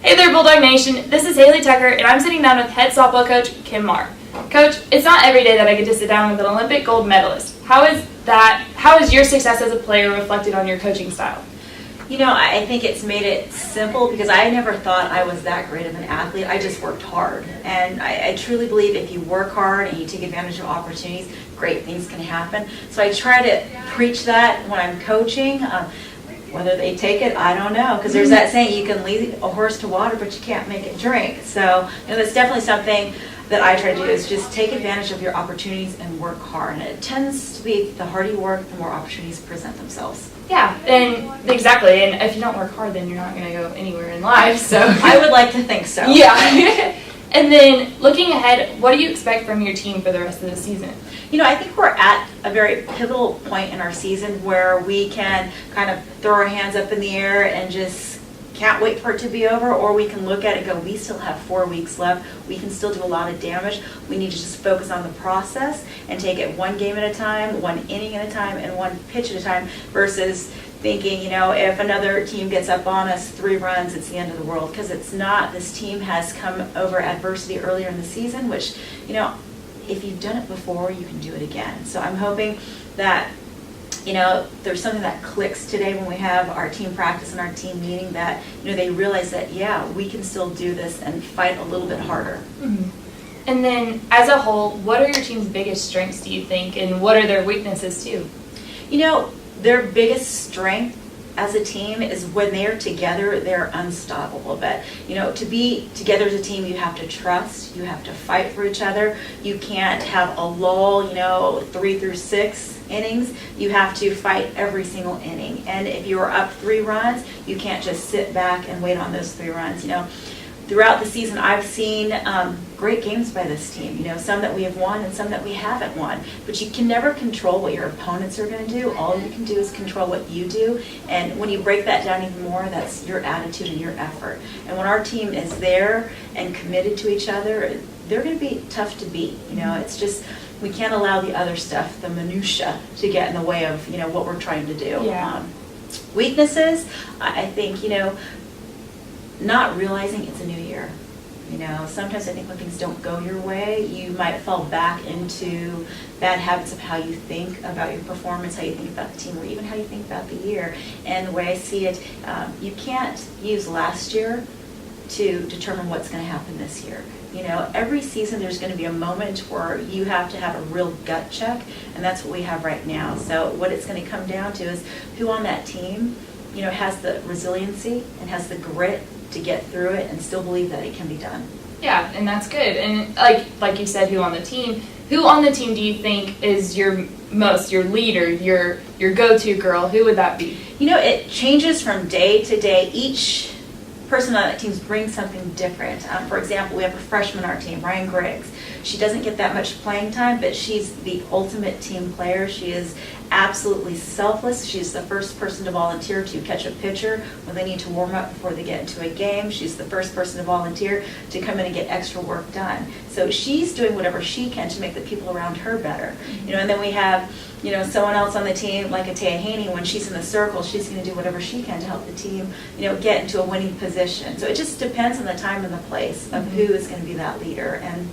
Hey there, Bulldog Nation. This is Hailey Tucker, and I'm sitting down with head softball coach Kim Maher. Coach, it's not every day that I get to sit down with an Olympic gold medalist. How is your success as a player reflected on your coaching style? You know, I think it's made it simple because I never thought I was that great of an athlete. I just worked hard. And I truly believe if you work hard and you take advantage of opportunities, great things can happen. So I try to preach that when I'm coaching. Whether they take it, I don't know. Because there's that saying, you can lead a horse to water, but you can't make it drink. So that's definitely something that I try to do, is just take advantage of your opportunities and work hard. And it tends to be the harder you work, the more opportunities present themselves. Yeah, and exactly. And if you don't work hard, then you're not going to go anywhere in life. So I would like to think so. Yeah. And then looking ahead, what do you expect from your team for the rest of the season? You know, I think we're at a very pivotal point in our season where we can kind of throw our hands up in the air and just can't wait for it to be over, or we can look at it and go, we still have 4 weeks left. We can still do a lot of damage. We need to just focus on the process and take it one game at a time, one inning at a time, and one pitch at a time, versus thinking, you know, if another team gets up on us 3 runs, it's the end of the world. Because it's not. This team has come over adversity earlier in the season, which, you know, if you've done it before, you can do it again. So I'm hoping that, you know, there's something that clicks today when we have our team practice and our team meeting, that, you know, they realize that, yeah, we can still do this and fight a little bit harder. Mm-hmm. And then, as a whole, what are your team's biggest strengths, do you think, and what are their weaknesses, too? You know, their biggest strength as a team is when they're together, they're unstoppable. But, you know, to be together as a team, you have to trust, you have to fight for each other. You can't have a lull, you know, 3 through 6 innings. You have to fight every single inning. And if you are up 3 runs, you can't just sit back and wait on those 3 runs. You know, throughout the season, I've seen great games by this team. You know, some that we have won and some that we haven't won. But you can never control what your opponents are going to do. All you can do is control what you do. And when you break that down even more, that's your attitude and your effort. And when our team is there and committed to each other, they're going to be tough to beat. You know, it's just, we can't allow the other stuff, the minutia, to get in the way of, you know, what we're trying to do. Yeah. Weaknesses, I think, you know, not realizing it's a new year. You know, sometimes I think when things don't go your way, you might fall back into bad habits of how you think about your performance, how you think about the team, or even how you think about the year. And the way I see it, you can't use last year to determine what's going to happen this year. You know, every season there's going to be a moment where you have to have a real gut check, and that's what we have right now. So what it's going to come down to is who on that team, you know, has the resiliency and has the grit to get through it and still believe that it can be done. Yeah, and that's good. And like you said, who on the team do you think is your leader, your go-to girl? Who would that be? You know, it changes from day to day. Each person on that team brings something different. For example, we have a freshman on our team, Ryan Griggs. She doesn't get that much playing time, but she's the ultimate team player. She is absolutely selfless. She's the first person to volunteer to catch a pitcher when they need to warm up before they get into a game. She's the first person to volunteer to come in and get extra work done. So she's doing whatever she can to make the people around her better. You know, and then we have, you know, someone else on the team, like Atea Haney. When she's in the circle, she's going to do whatever she can to help the team, you know, get into a winning position. So it just depends on the time and the place of who is going to be that leader. And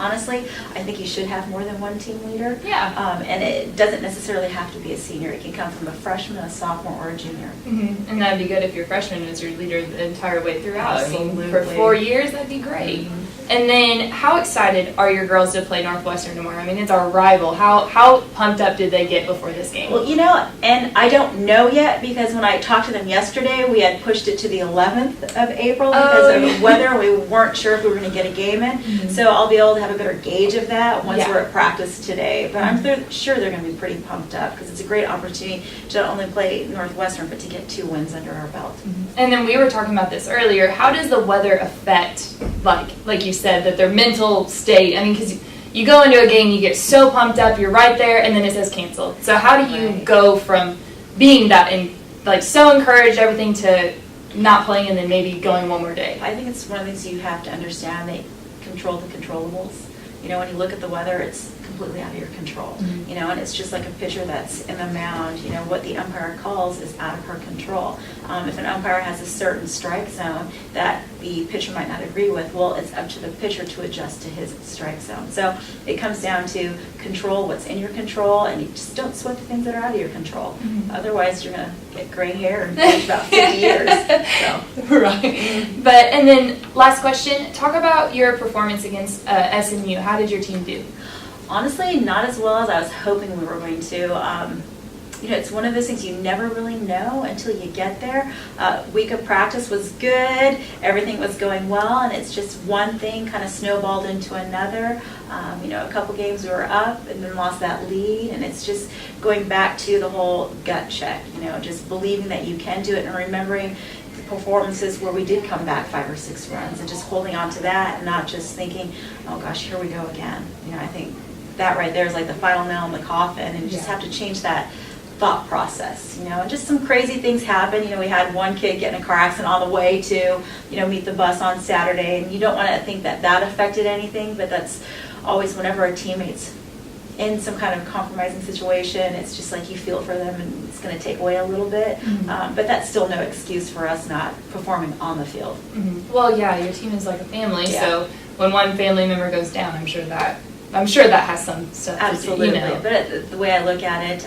honestly, I think you should have more than one team leader. Yeah. And it doesn't necessarily have to be a senior. It can come from a freshman, a sophomore, or a junior. Mm-hmm. And that'd be good if your freshman is your leader the entire way throughout. Absolutely. I mean, for 4 years, that'd be great. Mm-hmm. And then, how excited are your girls to play Northwestern tomorrow? I mean, it's our rival. How pumped up did they get before this game? Well, you know, and I don't know yet, because when I talked to them yesterday, we had pushed it to the 11th of April because of the weather. We weren't sure if we were going to get a game in. Mm-hmm. So I'll be able to have a better gauge of that once we're at practice today. But I'm sure they're going to be pretty pumped up, because it's a great opportunity to not only play Northwestern, but to get 2 wins under our belt. Mm-hmm. And then we were talking about this earlier. How does the weather affect, like you said, that their mental state? I mean, because you go into a game, you get so pumped up, you're right there, and then it says canceled. So how do you go from being that and like so encouraged, everything, to not playing and then maybe going one more day? I think it's one of the things you have to understand. They control the controllables. You know, when you look at the weather, it's completely out of your control. Mhm. You know, and it's just like a pitcher that's in the mound. You know, what the umpire calls is out of her control. If an umpire has a certain strike zone that the pitcher might not agree with, well, it's up to the pitcher to adjust to his strike zone. So it comes down to control what's in your control, and you just don't sweat the things that are out of your control. Mhm. Otherwise, you're going to get gray hair and age about 50 years. So. Right. But, and then last question, talk about your performance against SMU. How did your team do? Honestly, not as well as I was hoping we were going to. You know, it's one of those things you never really know until you get there. Week of practice was good, everything was going well, and it's just one thing kind of snowballed into another. You know, a couple games we were up and then lost that lead, and it's just going back to the whole gut check, you know, just believing that you can do it and remembering the performances where we did come back 5 or 6 runs and just holding on to that and not just thinking, oh gosh, here we go again. You know, I think that right there is like the final nail in the coffin, and you just have to change that thought process, you know, and just some crazy things happen. You know, we had one kid get in a car accident on the way to, you know, meet the bus on Saturday, and you don't want to think that that affected anything, but that's always whenever a teammate's in some kind of compromising situation, it's just like you feel for them, and it's going to take away a little bit, but that's still no excuse for us not performing on the field. Mm-hmm. Well, yeah, your team is like a family, Yeah. so when one family member goes down, I'm sure that has some stuff Absolutely, to do, you know. but the way I look at it,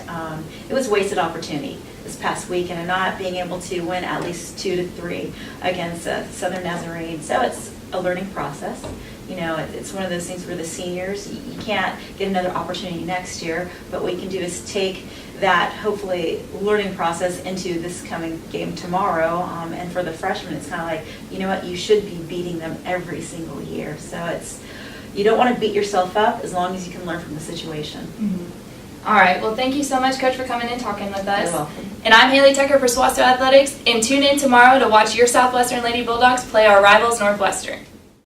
it was wasted opportunity this past week, and not being able to win at least 2 to 3 against Southern Nazarene. So it's a learning process. You know, it's one of those things where the seniors, you can't get another opportunity next year, but what you can do is take that, hopefully, learning process into this coming game tomorrow, and for the freshmen, it's kind of like, you know what, you should be beating them every single year. So you don't want to beat yourself up as long as you can learn from the situation. Mm-hmm. All right. Well, thank you so much, Coach, for coming and talking with us. You're welcome. And I'm Hailey Tucker for SWOSU Athletics, and tune in tomorrow to watch your Southwestern Lady Bulldogs play our rivals, Northwestern.